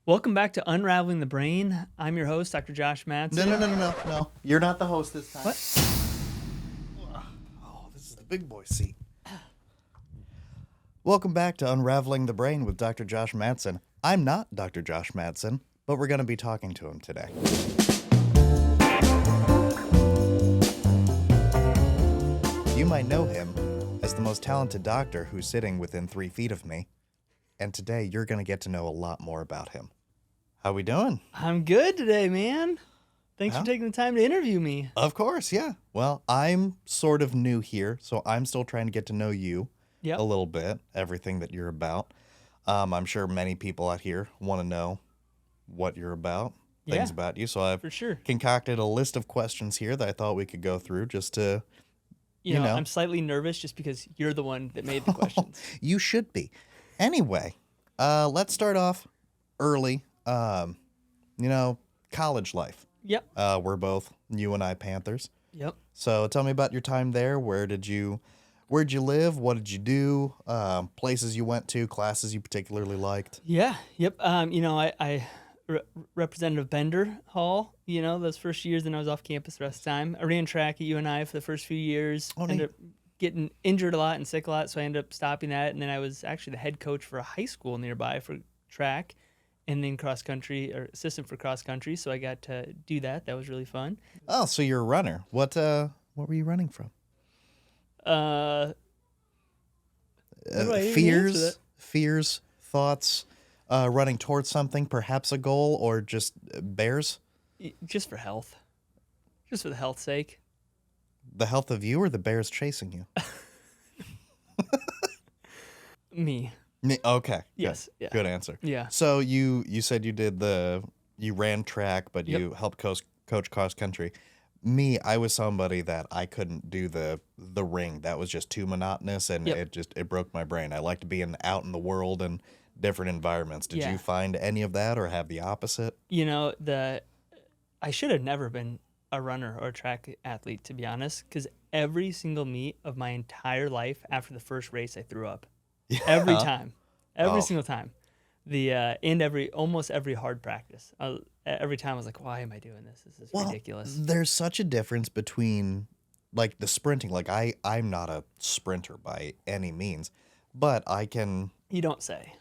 Welcome back to Unraveling the Brain. I'm your host, Dr. Josh Matson. No. You're not the host this time. What? Oh, this is the big boy seat. Welcome back to Unraveling the Brain with Dr. Josh Matson. I'm not Dr. Josh Matson, but we're going to be talking to him today. You might know him as the most talented doctor who's sitting within 3 feet of me. And today you're going to get to know a lot more about him. How we doing? I'm good today, man. Thanks Well. for taking the time to interview me. Of course, yeah. Well, I'm sort of new here, so I'm still trying to get to know you Yep. a little bit, everything that you're about. I'm sure many people out here want to know what you're about, things Yeah, about you. So I've for sure. concocted a list of questions here that I thought we could go through just to, You You know, know. I'm slightly nervous just because you're the one that made the questions. you should be. Anyway, let's start off early. College life. Yep. We're both, you and I, Panthers. Yep. So tell me about your time there. Where'd you live? What did you do? Places you went to, classes you particularly liked. Yeah. Yep. Representative Bender Hall, those first years, then I was off campus the rest of the time. I ran track at UNI for the first few years. Oh, neat. Ended up getting injured a lot and sick a lot, so I ended up stopping that. And then I was actually the head coach for a high school nearby for track, and then cross country, or assistant for cross country. So I got to do that. That was really fun. Oh, so you're a runner. What were you running from? How do I even answer Fears, thoughts, running towards something, perhaps a goal, or just bears? just for health, just for the health's sake. The health of you or the bears chasing you? Me. Okay. Yes. Good. Yeah. Good answer. Yeah. So you said you ran track, but Yep. you helped coach cross country. Me, I was somebody that I couldn't do the ring. That was just too monotonous, and Yep. it broke my brain. I liked being out in the world and different environments. Did Yeah. you find any of that, or have the opposite? I should have never been a runner or a track athlete, to be honest, because every single meet of my entire life after the first race, I threw up. Every time. Every Oh. single time. Almost every hard practice. Every time I was like, why am I doing this? This is ridiculous. There's such a difference between like the sprinting. Like I'm not a sprinter by any means, but I can. You don't say.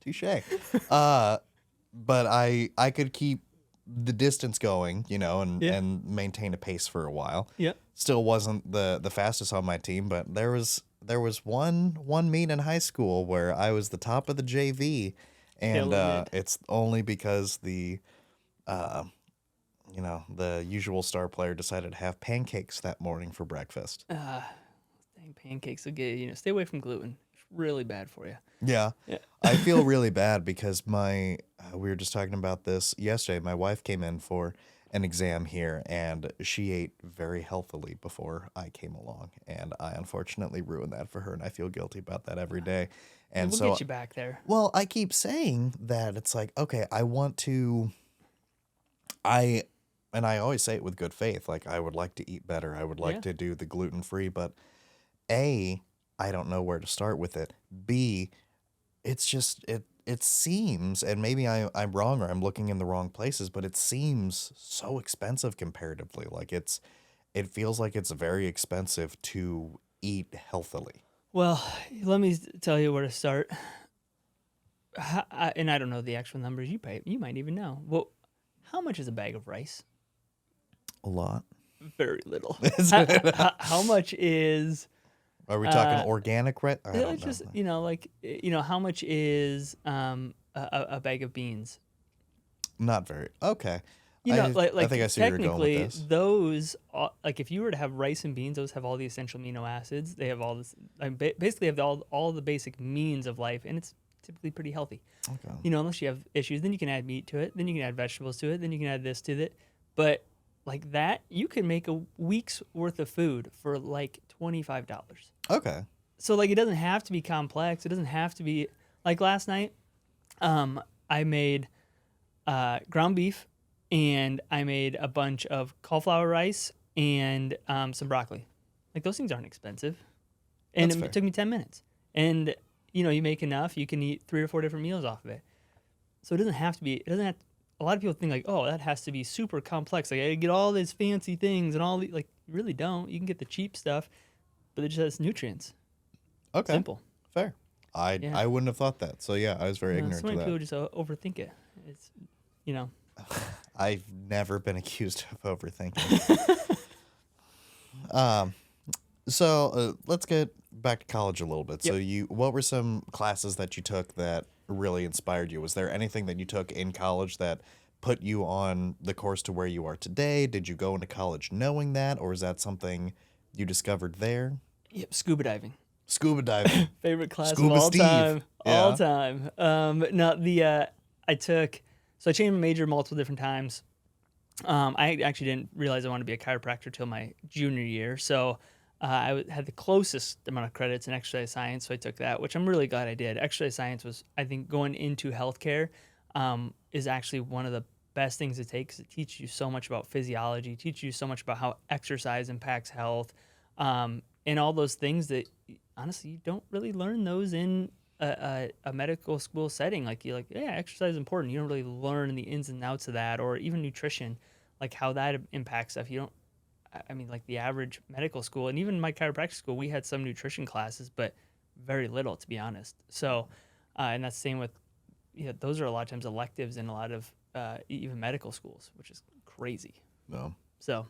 Touche. But I could keep the distance going, and Yeah. and maintain a pace for a while. Yep. Still wasn't the fastest on my team, but there was one meet in high school where I was the top of the JV, and Killing it. it's only because the usual star player decided to have pancakes that morning for breakfast. Dang, pancakes will get you. Stay away from gluten. It's really bad for you. Yeah. Yeah. I feel really bad because we were just talking about this yesterday. My wife came in for an exam here, and she ate very healthily before I came along, and I unfortunately ruined that for her, and I feel guilty about that every day. And We'll so, get you back there. well, I keep saying that it's like, okay, I always say it with good faith, like I would like to eat better. I would like Yeah. to do the gluten-free, but A, I don't know where to start with it. B, it's just it seems, and maybe I'm wrong or I'm looking in the wrong places, but it seems so expensive comparatively. Like it feels like it's very expensive to eat healthily. Well, let me tell you where to start. And I don't know the actual numbers. You might even know. Well, how much is a bag of rice? A lot. Very little. Is it? How much is Are we talking organic, right? I don't it's know. just how much is a bag of beans? Not very. Okay. I think I see where you're going with technically this. those like if you were to have rice and beans, those have all the essential amino acids. They have all this. Basically have all the basic means of life, and it's typically pretty healthy. Okay. Unless you have issues, then you can add meat to it, then you can add vegetables to it, then you can add this to it. But like that, you can make a week's worth of food for like $25. Okay. So like it doesn't have to be complex. It doesn't have to be like last night. I made ground beef, and I made a bunch of cauliflower rice and some broccoli. Like those things aren't expensive, and That's it fair. took me 10 minutes. And you make enough, you can eat 3 or 4 different meals off of it. So it doesn't have to be. It doesn't have. A lot of people think like, oh, that has to be super complex. Like I gotta get all these fancy things and all the like. You really don't. You can get the cheap stuff, but it just has nutrients. Okay. Simple. Fair. Yeah. I wouldn't have thought that. So yeah, I was very ignorant So many to people that. just overthink it. It's, I've never been accused of overthinking. Let's get back to college a little bit. Yep. So what were some classes that you took that really inspired you? Was there anything that you took in college that put you on the course to where you are today? Did you go into college knowing that, or is that something you discovered there? Yep. Scuba diving. Scuba diving. Favorite class Scuba of all Steve. time. All Yeah. time. No, I changed my major multiple different times. I actually didn't realize I wanted to be a chiropractor till my junior year. So I had the closest amount of credits in exercise science, so I took that, which I'm really glad I did. Exercise science was, I think, going into healthcare is actually one of the best things to take because it teaches you so much about physiology, teaches you so much about how exercise impacts health, and all those things that honestly you don't really learn those in a medical school setting. Like you're like, yeah, exercise is important. You don't really learn the ins and outs of that, or even nutrition, like how that impacts stuff. You don't. I mean, like the average medical school, and even my chiropractic school, we had some nutrition classes, but very little, to be honest. So, and that's the same with, those are a lot of times electives in a lot of even medical schools, which is crazy. No. So,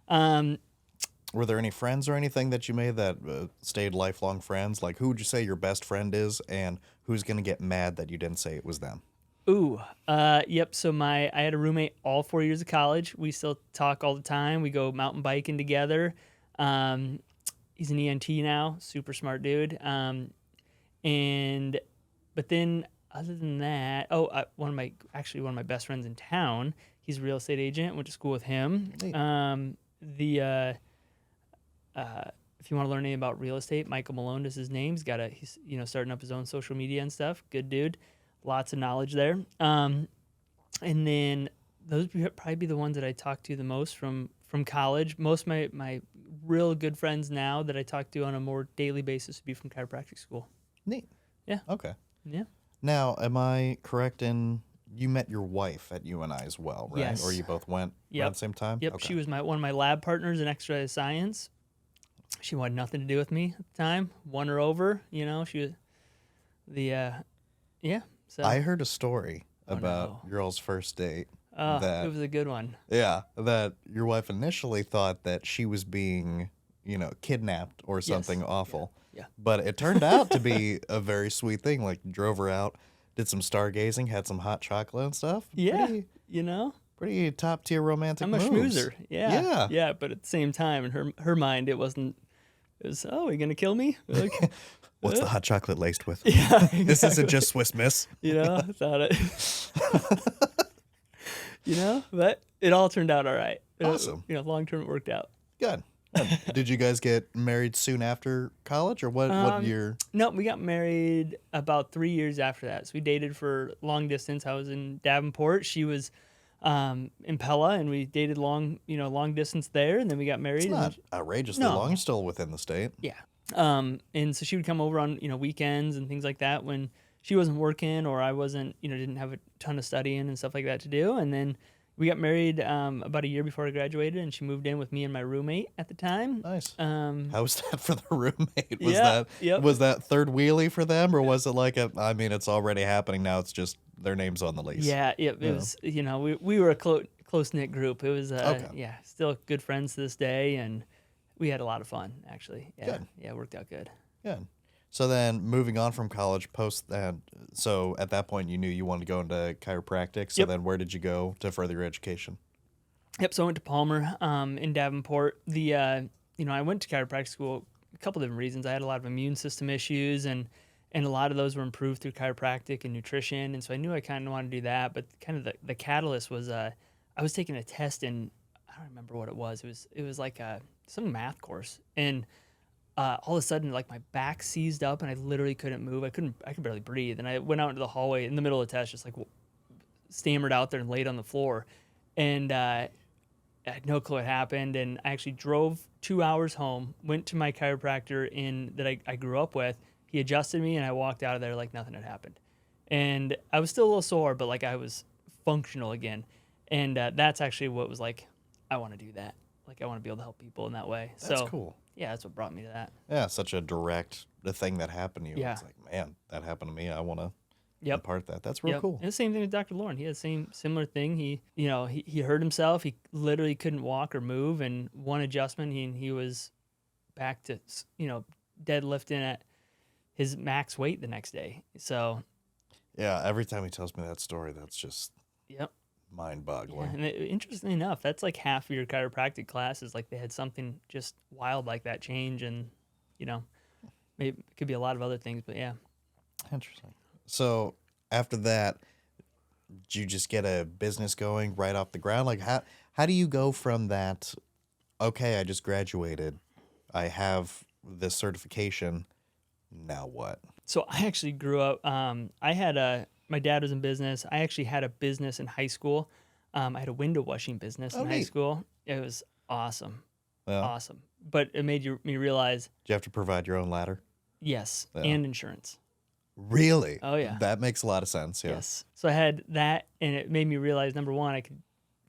Were there any friends or anything that you made that stayed lifelong friends? Like, who would you say your best friend is, and who's going to get mad that you didn't say it was them? Yep. So I had a roommate all 4 years of college. We still talk all the time. We go mountain biking together. He's an ENT now, super smart dude. But then other than that, one of my best friends in town, he's a real estate agent. Went to school with him. Neat. If you want to learn anything about real estate, Michael Malone is his name. He's starting up his own social media and stuff. Good dude. Lots of knowledge there. And then those would probably be the ones that I talk to the most from college. Most of my real good friends now that I talk to on a more daily basis would be from chiropractic school. Neat. Yeah. Okay. Yeah. Now, am I correct in you met your wife at UNI as well, right? Yes. Or you both went Yep. around the same time? Yep. Okay. She was one of my lab partners in exercise science. She wanted nothing to do with me at the time. Won her over. She was yeah. So I heard a story Oh, about no. your all's first date. it was a good one. Yeah, that your wife initially thought that she was being, kidnapped or something awful. Yeah. But it turned out to be a very sweet thing. Like, drove her out, did some stargazing, had some hot chocolate and stuff. Yeah. Pretty, pretty top tier romantic I'm a moves. schmoozer. Yeah. Yeah. Yeah. But at the same time, in her mind, it wasn't. It was, oh, are you gonna kill me? Like, What's the hot chocolate laced with? yeah. Exactly. This isn't just Swiss Miss. I thought it. But it all turned out all right. Awesome. Long term it worked out. Good. Good. Did you guys get married soon after college, or what year? No, we got married about 3 years after that. So we dated for long distance. I was in Davenport. She was in Pella, and we dated long distance there, and then we got married. It's not outrageously No. long. You're still within the state. Yeah. And so she would come over on, weekends and things like that when she wasn't working or I wasn't, didn't have a ton of studying and stuff like that to do. And then we got married about a year before I graduated, and she moved in with me and my roommate at the time. Nice. Um, How was that for the roommate? Yep. Was that third wheelie for them, or was it like it's already happening now, it's just their name's on the lease? yeah, it was, we were a close-knit group. It was, Okay. still good friends to this day, and we had a lot of fun, actually. Yeah. Good. Yeah, it worked out good. Good. So then moving on from college post that, so at that point you knew you wanted to go into chiropractic. So Yep. then where did you go to further your education? Yep. So I went to Palmer in Davenport. I went to chiropractic school a couple different reasons. I had a lot of immune system issues, and a lot of those were improved through chiropractic and nutrition. And so I knew I kind of wanted to do that. But kind of the catalyst was I was taking a test in, I don't remember what it was. It was like some math course, and all of a sudden, like my back seized up, and I literally couldn't move. I could barely breathe, and I went out into the hallway in the middle of the test, just like stammered out there and laid on the floor, and I had no clue what happened. And I actually drove 2 hours home, went to my chiropractor that I grew up with, He adjusted me, and I walked out of there like nothing had happened. And I was still a little sore, but like I was functional again. And that's actually what was like, I want to do that. Like I want to be able to help people in that way. That's So cool. yeah, that's what brought me to that. Yeah, such a direct the thing that happened to you. Yeah. It's like, man, that happened to me. I want to Yep. impart that. That's real cool. And the same thing with Dr. Lauren. He had the same similar thing. He hurt himself. He literally couldn't walk or move, and one adjustment, he was back to deadlifting at his max weight the next day. So Yeah, every time he tells me that story, that's just yep. mind Yeah, boggling. and interestingly enough, that's like half of your chiropractic classes. Like they had something just wild like that change, and maybe it could be a lot of other things, but yeah. Interesting. So after that, did you just get a business going right off the ground? Like how do you go from that, okay, I just graduated, I have this certification, now what? So I actually grew up. My dad was in business. I actually had a business in high school. I had a window washing business Oh, in high neat. school. It was awesome, Well, awesome. But it made me realize, do you have to provide your own ladder? yes, Yeah. and insurance. Really? Oh, yeah. That makes a lot of sense. Yeah. Yes. So I had that, and it made me realize, number one, I could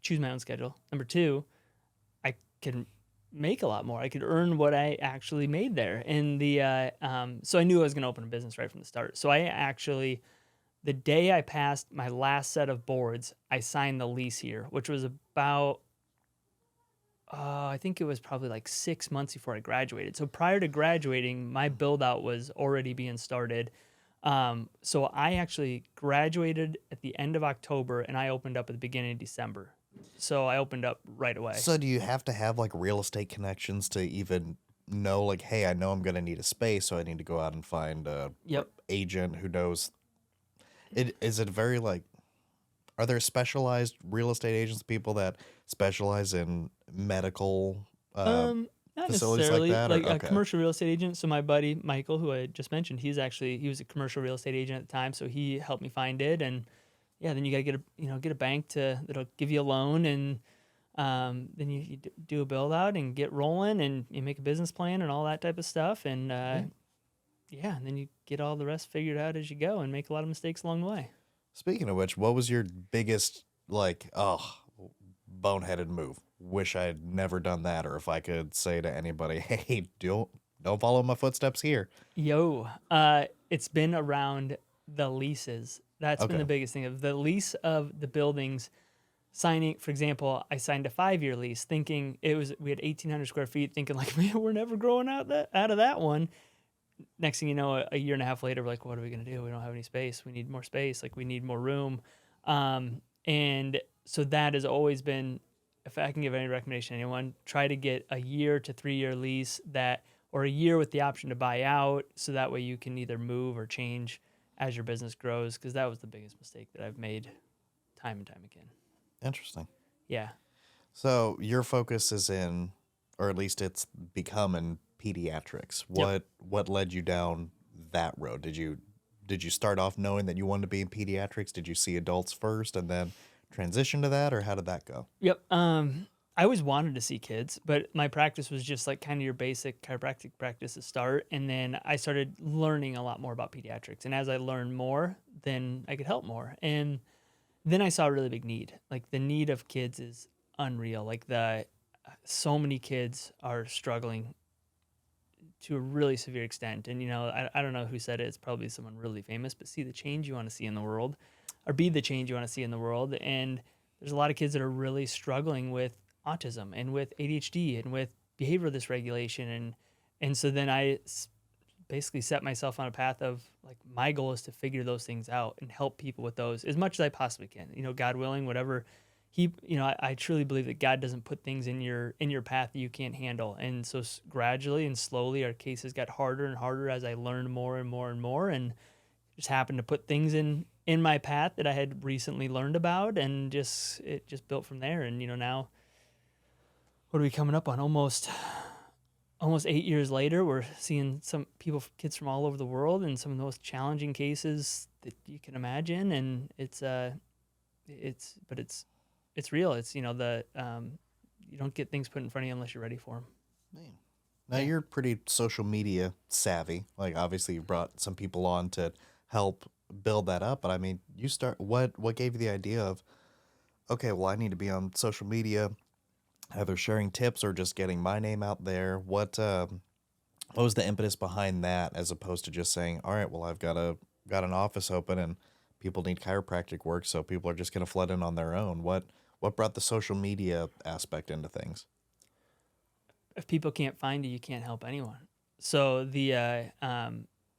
choose my own schedule. Number two, I could make a lot more. I could earn what I actually made there. And so I knew I was going to open a business right from the start. So I actually, the day I passed my last set of boards, I signed the lease here, which was about, I think it was probably like 6 months before I graduated. So prior to graduating, my build out was already being started. So I actually graduated at the end of October, and I opened up at the beginning of December. So I opened up right away. So do you have to have like real estate connections to even know like, hey, I know I'm gonna need a space, so I need to go out and find a Yep. agent who knows it? Is it very like, are there specialized real estate agents, people that specialize in medical Not facilities like necessarily that? Or, like a okay. commercial real estate agent. So my buddy Michael, who I just mentioned, he was a commercial real estate agent at the time, so he helped me find it. And yeah, then you got to get a bank that'll give you a loan, and then you do a build out and get rolling, and you make a business plan and all that type of stuff, and yeah, and then you get all the rest figured out as you go, and make a lot of mistakes along the way. Speaking of which, what was your biggest like, boneheaded move? Wish I'd never done that, or if I could say to anybody, hey, don't follow my footsteps here. It's been around the leases. That's been Okay. the biggest thing, of the lease of the buildings. Signing, for example, I signed a 5-year lease, thinking we had 1,800 square feet, thinking like, man, we're never growing out of that one. Next thing you know, a year and a half later, we're like, what are we gonna do? We don't have any space. We need more space. Like we need more room. And so that has always been, if I can give any recommendation to anyone, try to get a year to 3-year lease or a year with the option to buy out, so that way you can either move or change as your business grows. Because that was the biggest mistake that I've made time and time again. Interesting. Yeah. So your focus is in, or at least it's become in pediatrics. What led you down that road? Did you start off knowing that you wanted to be in pediatrics? Did you see adults first and then transition to that, or how did that go? Yep. I always wanted to see kids, but my practice was just like kind of your basic chiropractic practice to start. And then I started learning a lot more about pediatrics. And as I learned more, then I could help more. And then I saw a really big need. Like the need of kids is unreal. Like so many kids are struggling to a really severe extent. And I don't know who said it. It's probably someone really famous. But see the change you want to see in the world, or be the change you want to see in the world. And there's a lot of kids that are really struggling with autism and with ADHD and with behavioral dysregulation. And so then I basically set myself on a path of like, my goal is to figure those things out and help people with those as much as I possibly can. God willing, whatever I truly believe that God doesn't put things in your path that you can't handle. And so gradually and slowly our cases got harder and harder as I learned more and more and more, and just happened to put things in my path that I had recently learned about, and it just built from there. And now, what are we coming up on? Almost 8 years later, we're seeing some kids from all over the world, and some of the most challenging cases that you can imagine. And it's real. It's you don't get things put in front of you unless you're ready for them. Man, Now you're pretty social media savvy. Like obviously you brought some people on to help build that up, but I mean, what gave you the idea of okay, well I need to be on social media, either sharing tips or just getting my name out there. What was the impetus behind that as opposed to just saying, "All right, well I've got an office open and people need chiropractic work, so people are just going to flood in on their own." What brought the social media aspect into things? If people can't find you, you can't help anyone. So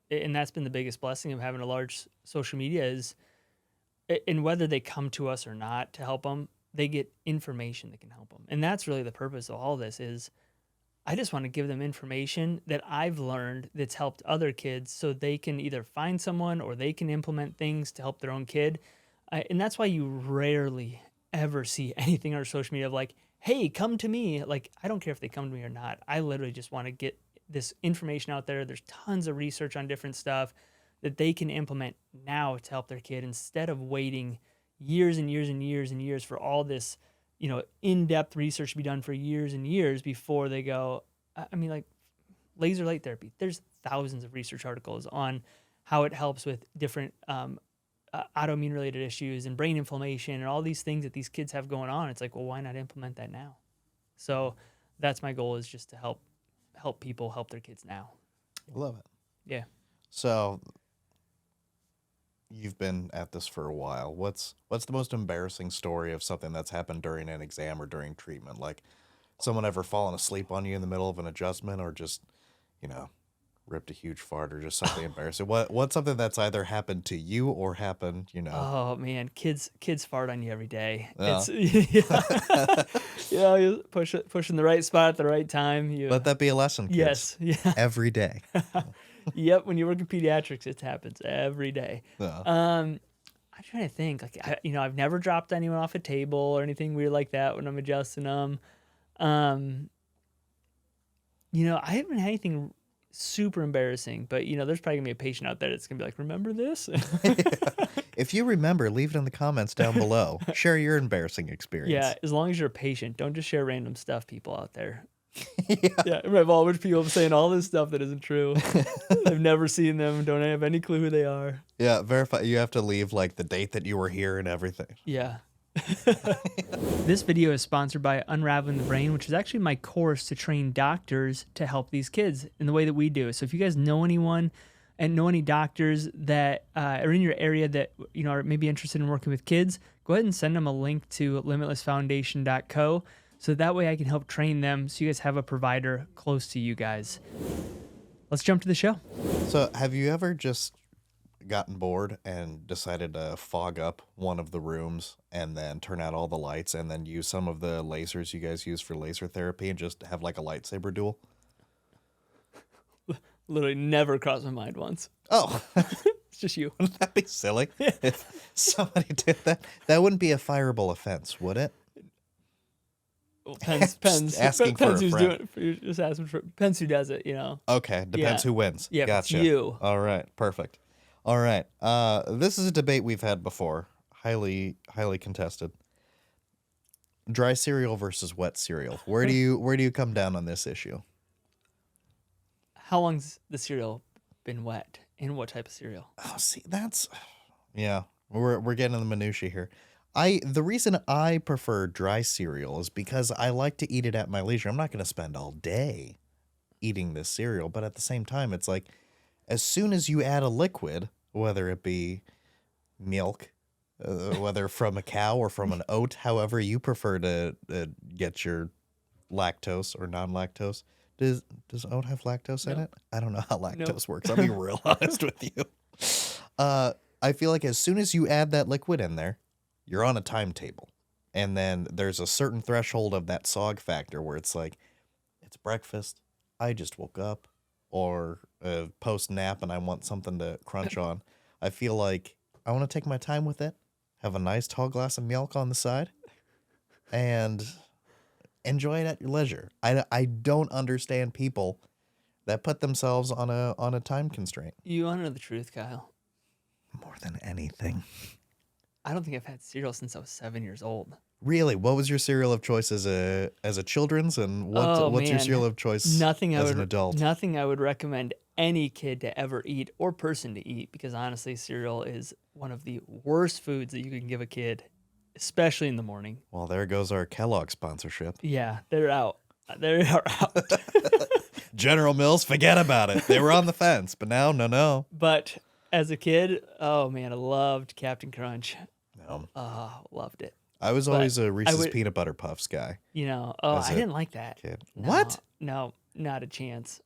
and that's been the biggest blessing of having a large social media is, and whether they come to us or not to help them, they get information that can help them. And that's really the purpose of all this is I just want to give them information that I've learned that's helped other kids so they can either find someone or they can implement things to help their own kid. And that's why you rarely ever see anything on our social media of like, hey, come to me. Like, I don't care if they come to me or not. I literally just want to get this information out there. There's tons of research on different stuff that they can implement now to help their kid instead of waiting years and years and years and years for all this, in-depth research to be done for years and years before they go. I mean, like laser light therapy. There's thousands of research articles on how it helps with different autoimmune related issues and brain inflammation and all these things that these kids have going on. It's like, well, why not implement that now? So that's my goal is just to help people help their kids now. Love it. Yeah. So you've been at this for a while. What's the most embarrassing story of something that's happened during an exam or during treatment? Like someone ever fallen asleep on you in the middle of an adjustment or just, ripped a huge fart or just something embarrassing? What's something that's either happened to you or happened, Oh man, kids fart on you every day. Yeah. It's you pushing the right spot at the right time. Let that be a lesson, kids. Yes, yeah. Every day. Yep, when you work in pediatrics, it happens every day. Yeah. I'm trying to think. Like, I've never dropped anyone off a table or anything weird like that when I'm adjusting them. I haven't had anything super embarrassing, but there's probably gonna be a patient out there that's gonna be like, "Remember this?" If you remember, leave it in the comments down below. Share your embarrassing experience. Yeah, as long as you're a patient, don't just share random stuff, people out there. Yeah, I have all which people saying all this stuff that isn't true. I've never seen them, don't have any clue who they are. Yeah, verify. You have to leave like the date that you were here and everything. Yeah. This video is sponsored by Unraveling the Brain, which is actually my course to train doctors to help these kids in the way that we do. So if you guys know anyone and know any doctors that are in your area that are maybe interested in working with kids, go ahead and send them a link to limitlessfoundation.co so that way I can help train them so you guys have a provider close to you guys. Let's jump to the show. So have you ever just gotten bored and decided to fog up one of the rooms and then turn out all the lights and then use some of the lasers you guys use for laser therapy and just have like a lightsaber duel? Literally never crossed my mind once. Oh, It's just you. wouldn't that be silly? If somebody did that, that wouldn't be a fireable offense, would it? Well, Pens asking for a who's friend. doing it. You're just asking for Pens who does it. Okay, depends Yeah. who wins. Yeah, if it's Gotcha. you. All right, perfect. All right. This is a debate we've had before, highly contested. Dry cereal versus wet cereal. Where do you come down on this issue? How long's the cereal been wet? And what type of cereal? Oh, see, yeah. We're getting in the minutia here. The reason I prefer dry cereal is because I like to eat it at my leisure. I'm not going to spend all day eating this cereal, but at the same time, it's like as soon as you add a liquid, whether it be milk, whether from a cow or from an oat, however you prefer to get your lactose or non-lactose. Does oat have lactose in No. it? I don't know how lactose works. I'll be real honest with you. I feel like as soon as you add that liquid in there, you're on a timetable. And then there's a certain threshold of that sog factor where it's like, it's breakfast, I just woke up, or post nap and I want something to crunch on. I feel like I want to take my time with it, have a nice tall glass of milk on the side, and enjoy it at your leisure. I don't understand people that put themselves on a time constraint. You want to know the truth, Kyle? More than anything. I don't think I've had cereal since I was 7 years old. Really? What was your cereal of choice as a children's, and Oh what's your man, cereal of choice as an adult? nothing I would recommend any kid to ever eat or person to eat, because honestly, cereal is one of the worst foods that you can give a kid, especially in the morning. Well, there goes our Kellogg sponsorship. Yeah, they're out. They are out. General Mills, forget about it. They were on the fence, but now, no. But as a kid, oh man, I loved Captain Crunch. No. Loved it. I was But always a Reese's would- peanut butter puffs guy. As I a didn't like that. kid. No, What? No, not a chance.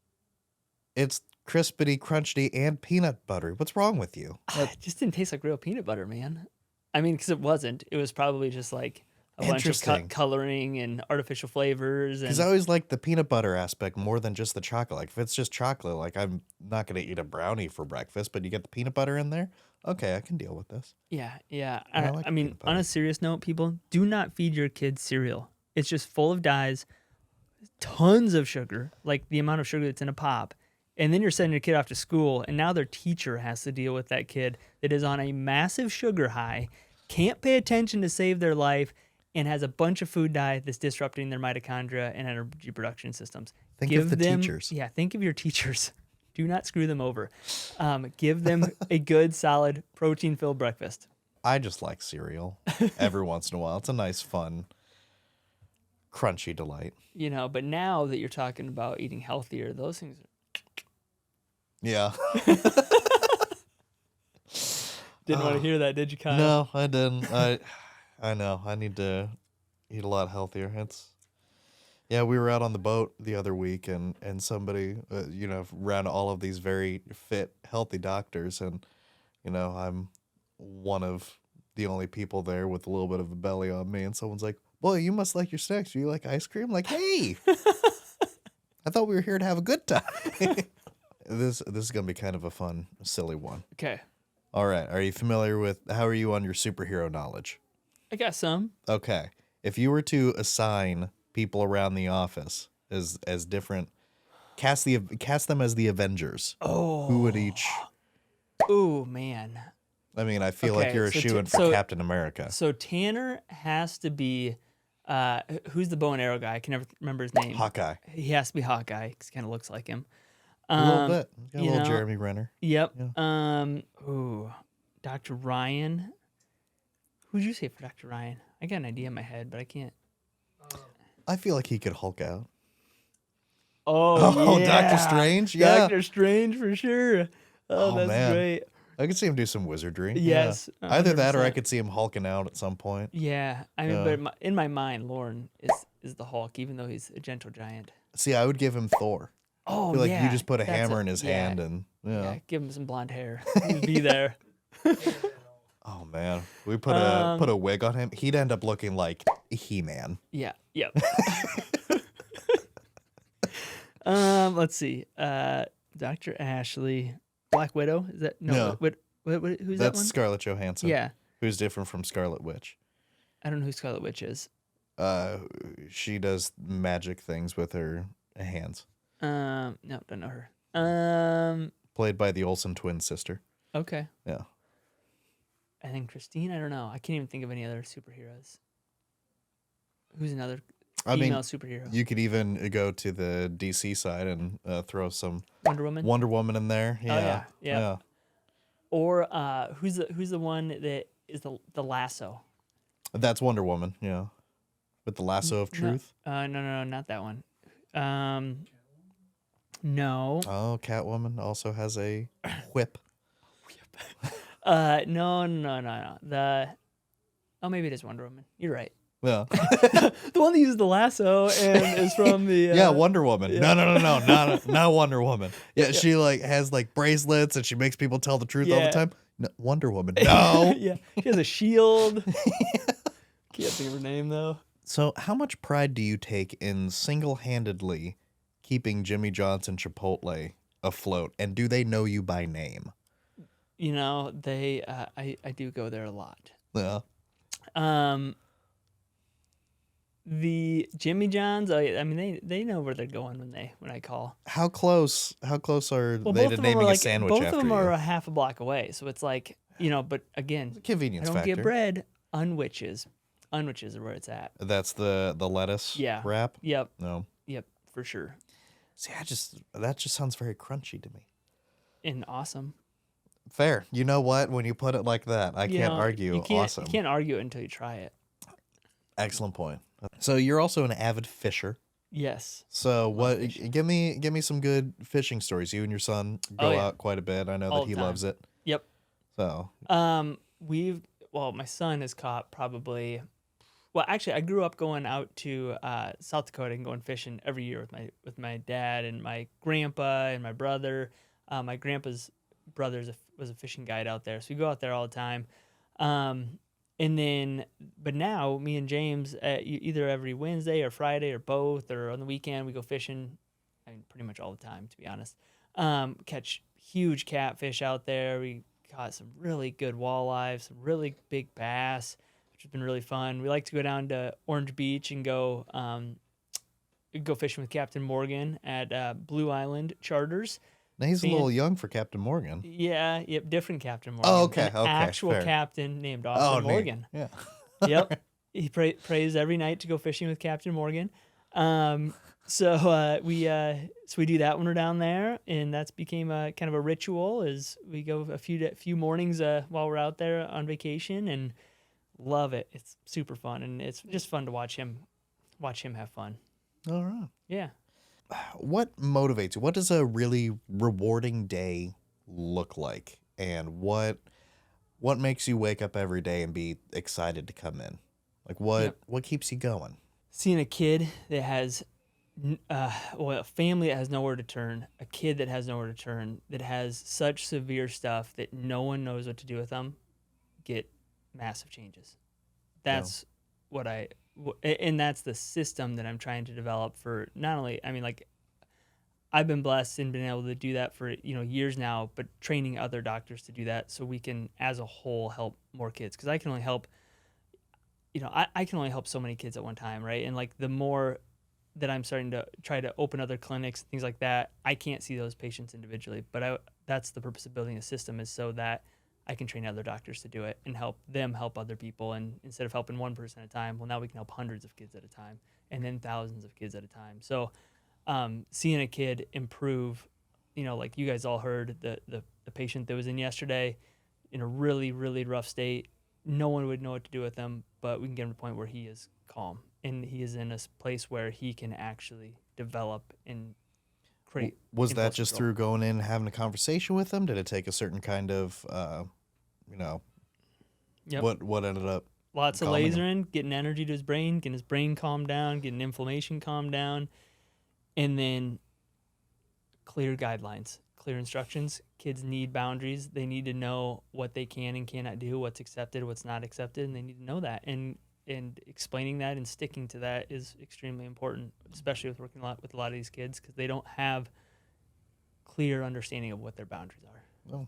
It's crispity, crunchy, and peanut buttery. What's wrong with you? It just didn't taste like real peanut butter, man. I mean, because it wasn't. It was probably just like a bunch of Interesting. coloring and artificial flavors. Because And I always like the peanut butter aspect more than just the chocolate. Like if it's just chocolate, like I'm not gonna eat a brownie for breakfast, but you get the peanut butter in there. Okay, I can deal with this. yeah. I I, like I mean, peanut on butter. a serious note, people, do not feed your kids cereal. It's just full of dyes, tons of sugar, like the amount of sugar that's in a pop. And then you're sending your kid off to school, and now their teacher has to deal with that kid that is on a massive sugar high, can't pay attention to save their life, and has a bunch of food dye that's disrupting their mitochondria and energy production systems. Think of the teachers. Yeah, think of your teachers. Do not screw them over. Give them a good, solid, protein-filled breakfast. I just like cereal every once in a while. It's a nice, fun, crunchy delight. But now that you're talking about eating healthier, those things are... Yeah. Didn't want to hear that, did you, Kyle? No, I didn't. I know. I need to eat a lot healthier. Yeah, we were out on the boat the other week, and somebody, around all of these very fit, healthy doctors, and I'm one of the only people there with a little bit of a belly on me, and someone's like, "Boy, you must like your snacks. Do you like ice cream?" Like, hey, I thought we were here to have a good time. This is gonna be kind of a fun, silly one. Okay. All right. Are you familiar with? How are you on your superhero knowledge? I got some. Okay. If you were to assign people around the office as different, cast them as the Avengers. Oh. Who would each? Ooh, man. I mean, I feel like Okay, you're a so shoo-in for Captain America. So Tanner has to be... who's the bow and arrow guy? I can never remember his name. Hawkeye. He has to be Hawkeye because he kind of looks like him. A little bit. He's got a you little know, Jeremy Renner. Yep. Dr. Ryan. Who'd you say for Dr. Ryan? I got an idea in my head, but I can't. I feel like he could Hulk out. Oh, yeah. Doctor Strange? Yeah. Doctor Strange for sure. Oh, that's man. great. I could see him do some wizardry. Yes, Yeah. Either that or I 100%. could see him hulking out at some point. Yeah, I mean, Yeah. but in my mind, Lauren is the Hulk, even though he's a gentle giant. See, I would give him Thor. Oh, I feel like yeah. you just put a that's hammer it. in his Yeah, hand and Yeah, give him some blonde hair. He'd be there. Oh man, we put a wig on him. He'd end up looking like He-Man. Yeah. Yep. Let's see. Dr. Ashley, Black Widow. Is that No. What, who's that That's one? Scarlett Johansson. Yeah, Who's different from Scarlet Witch. I don't know who Scarlet Witch is. She does magic things with her hands. No, don't know her. Played by the Olsen twin sister. Okay. Yeah. I think Christine. I don't know. I can't even think of any other superheroes. Who's another I female mean, superhero? you could even go to the DC side and throw some Wonder Woman. Wonder Woman in there. Yeah. yeah. Or who's the one that is the lasso? That's Wonder Woman. Yeah. With the lasso of truth. No, not that one. No. Oh, Catwoman also has a whip. No. Maybe it is Wonder Woman. You're right. Yeah. The one that uses the lasso and is from the Yeah, Wonder Woman. yeah. No, not Wonder Woman. Yeah, she like has like bracelets and she makes people tell the truth all the Yeah. time. No, Wonder Woman. No. yeah, she has a shield. Can't think of her name though. So, how much pride do you take in single-handedly keeping Jimmy John's and Chipotle afloat? And do they know you by name? They I do go there a lot. Yeah. The Jimmy John's, I mean they know where they're going when I call. How close are Well, they both to of them naming are a like sandwich both after of them you? are a half a block away, so it's like But again, I Convenience don't factor. get bread. Unwitches. Unwitches are where it's at. That's the lettuce Yeah. wrap? Yep. No. Yep. For sure. See, that just sounds very crunchy to me. And awesome. Fair. You know what? When you put it like that, I can't argue. Awesome. You can't argue it until you try it. Excellent point. So you're also an avid fisher. Yes. So what? fishing. Give me some good fishing stories. You and your son go out quite a bit. I know All that he the time. loves it. Yep. So My son has caught probably. Well, actually, I grew up going out to South Dakota and going fishing every year with my dad and my grandpa and my brother. My grandpa's brother was a fishing guide out there, so we go out there all the time. But now me and James, either every Wednesday or Friday or both, or on the weekend we go fishing. I mean, pretty much all the time, to be honest. Catch huge catfish out there. We caught some really good walleye, some really big bass, which has been really fun. We like to go down to Orange Beach and go fishing with Captain Morgan at Blue Island Charters. now he's a little young for Captain Morgan. Yeah, yep, different Captain Morgan. Oh, okay, An okay, actual fair. captain named Oh, Austin neat. Morgan. Yeah. Yep, he prays every night to go fishing with Captain Morgan. So we do that when we're down there, and that's became a kind of a ritual. Is we go a few mornings while we're out there on vacation, and love it. It's super fun, and it's just fun to watch him have fun. All right. Yeah. What motivates you? What does a really rewarding day look like? And what makes you wake up every day and be excited to come in? Like what keeps you going? Seeing a kid that has a family that has nowhere to turn, a kid that has nowhere to turn, that has such severe stuff that no one knows what to do with them, get massive changes. That's and that's the system that I'm trying to develop for not only, I mean, like, I've been blessed and been able to do that for, years now, but training other doctors to do that so we can, as a whole, help more kids. Because I can only help, I can only help so many kids at one time, right? And like the more that I'm starting to try to open other clinics, things like that, I can't see those patients individually. But that's the purpose of building a system, is so that I can train other doctors to do it and help them help other people. And instead of helping one person at a time, well, now we can help hundreds of kids at a time, and then thousands of kids at a time. So seeing a kid improve, like you guys all heard, the patient that was in yesterday in a really, really rough state, no one would know what to do with him, but we can get him to the point where he is calm and he is in a place where he can actually develop and create. Was that impulse just control. through going in and having a conversation with them? Did it take a certain kind of, Yep. what ended up? Lots of calming him? lasering, getting energy to his brain, getting his brain calmed down, getting inflammation calmed down, and then clear guidelines, clear instructions. Kids need boundaries. They need to know what they can and cannot do, what's accepted, what's not accepted, and they need to know that. And explaining that and sticking to that is extremely important, especially with working with a lot of these kids, because they don't have clear understanding of what their boundaries are. Oh.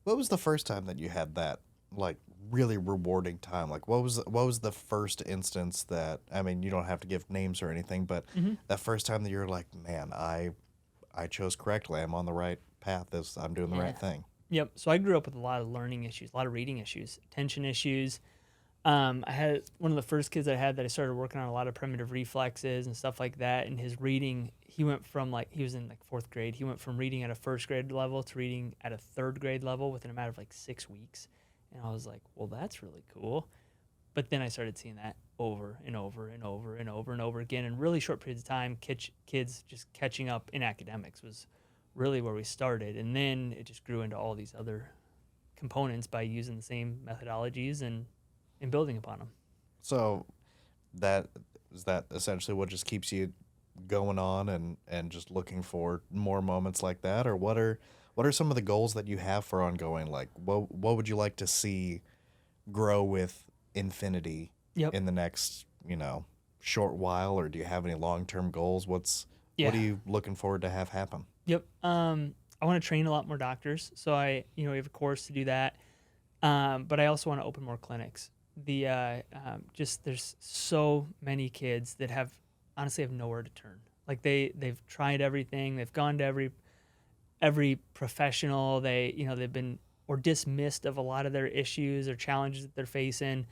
What was the first time that you had that, like, really rewarding time? Like, what was the first instance that, I mean, you don't have to give names or anything, but that first time that you're like, man, I chose correctly. I'm on the right path. I'm doing the right thing. Yep. So I grew up with a lot of learning issues, a lot of reading issues, attention issues. I had one of the first kids I had that I started working on a lot of primitive reflexes and stuff like that. And his reading, he went from he was in like fourth grade. He went from reading at a first grade level to reading at a third grade level within a matter of like 6 weeks. And I was like, well, that's really cool. But then I started seeing that over and over and over and over and over again in really short periods of time. Kids just catching up in academics was really where we started. And then it just grew into all these other components by using the same methodologies and building upon them. So is that essentially what just keeps you going on and just looking for more moments like that? Or what are some of the goals that you have for ongoing? Like, what would you like to see grow with Infinity in the next, short while? Or do you have any long-term goals? What are you looking forward to have happen? Yep. I want to train a lot more doctors. So we have a course to do that. But I also want to open more clinics. There's so many kids that honestly have nowhere to turn. Like they've tried everything. They've gone to every professional. They've been or dismissed of a lot of their issues or challenges that they're facing,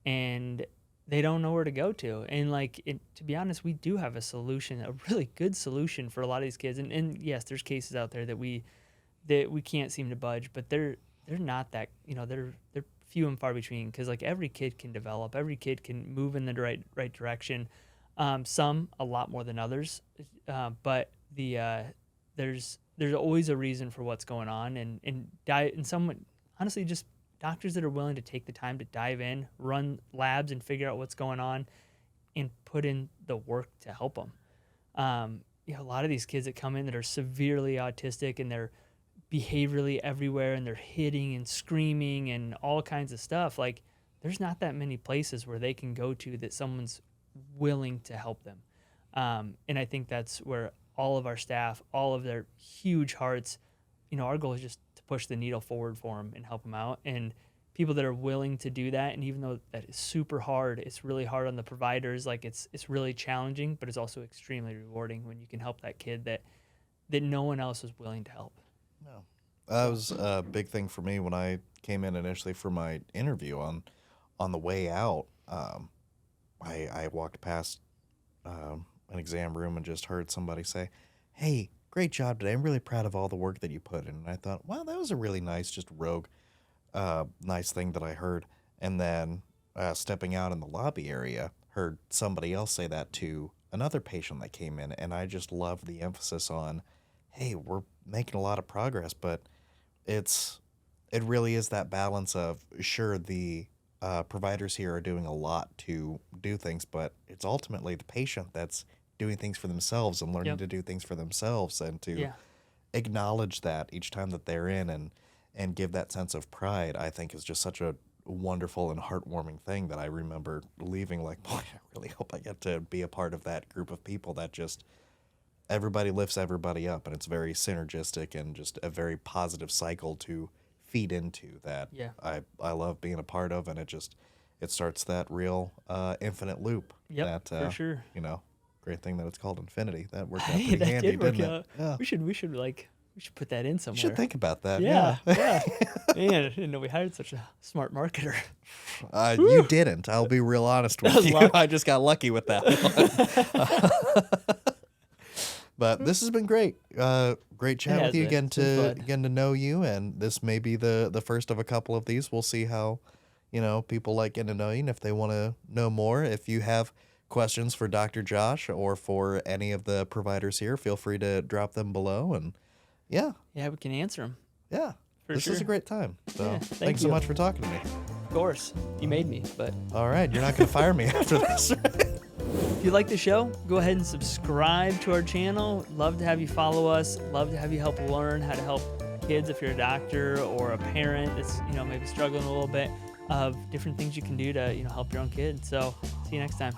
and they don't know where to go to. And like, to be honest, we do have a solution, a really good solution for a lot of these kids. And yes, there's cases out there that we can't seem to budge, but they're not that, they're few and far between, because like every kid can develop, every kid can move in the right direction. Some a lot more than others, but there's always a reason for what's going on, and someone, honestly, just doctors that are willing to take the time to dive in, run labs, and figure out what's going on, and put in the work to help them. A lot of these kids that come in that are severely autistic, and they're behaviorally everywhere, and they're hitting and screaming and all kinds of stuff. Like, there's not that many places where they can go to that someone's willing to help them. And I think that's where all of our staff, all of their huge hearts, our goal is just to push the needle forward for them and help them out. And people that are willing to do that, and even though that is super hard, it's really hard on the providers. Like, it's really challenging, but it's also extremely rewarding when you can help that kid that no one else is willing to help. No. That was a big thing for me when I came in initially for my interview. On the way out, I walked past an exam room and just heard somebody say, "Hey, great job today. I'm really proud of all the work that you put in." And I thought, wow, that was a really nice, just rogue, nice thing that I heard. And then stepping out in the lobby area, heard somebody else say that to another patient that came in. And I just loved the emphasis on, hey, we're making a lot of progress, but it really is that balance of, sure, the providers here are doing a lot to do things, but it's ultimately the patient that's doing things for themselves and learning to do things for themselves, and to acknowledge that each time that they're in, and give that sense of pride, I think is just such a wonderful and heartwarming thing that I remember leaving like, boy, I really hope I get to be a part of that group of people that just everybody lifts everybody up, and it's very synergistic and just a very positive cycle to feed into that. I love being a part of, and it starts that real infinite loop. That for sure. Great thing that it's called infinity. That worked out pretty handy, didn't it? Yeah. We should put that in somewhere. You should think about that. Yeah. Man, I didn't know we hired such a smart marketer. You didn't. I'll be real honest with you. I just got lucky with that one. But this has been great. Great chat with you, getting to know you, and this may be the first of a couple of these. We'll see how, people like getting to know you, and if they want to know more. If you have questions for Dr. Josh or for any of the providers here, feel free to drop them below, and we can answer them. Yeah, this is a great time. So thanks so much for talking to me. Of course, you made me, but all right, you're not going to fire me after this, right? If you like the show, go ahead and subscribe to our channel. Love to have you follow us. Love to have you help learn how to help kids if you're a doctor or a parent that's maybe struggling a little bit, of different things you can do to help your own kid. So see you next time.